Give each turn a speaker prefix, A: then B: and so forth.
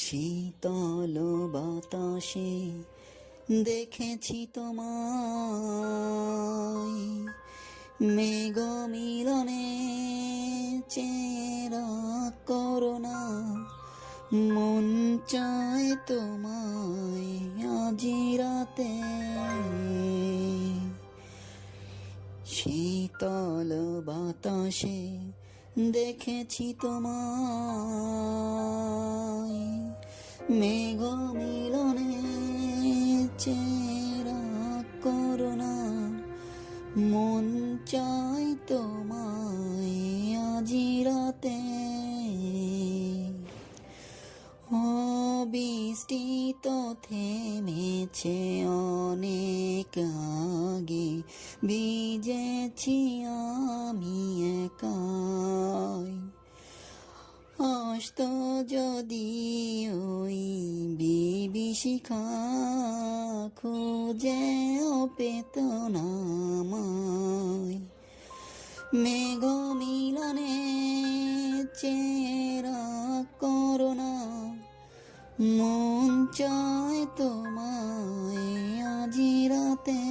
A: শীতল বাতাসে দেখেছি তোমায়, মেঘ মিলনে চেরা করোনা, মন চায় তোমায় আজি রাতে। শীতল বাতাসে দেখেছি তোমায়, মেঘ মিলনে চেরা করোনা, মন চায় তোমায় আজি রাতে। ও বৃষ্টি তো থেমেছে অনেক আগে, ভিজেছি আমি একাই। আসতো যদি ওই বিভীষিকা, খুঁজেও পেত না আমায়। মেঘ মিলনে চেরা করোনা, মন চায় তোমায় আজি রাতে।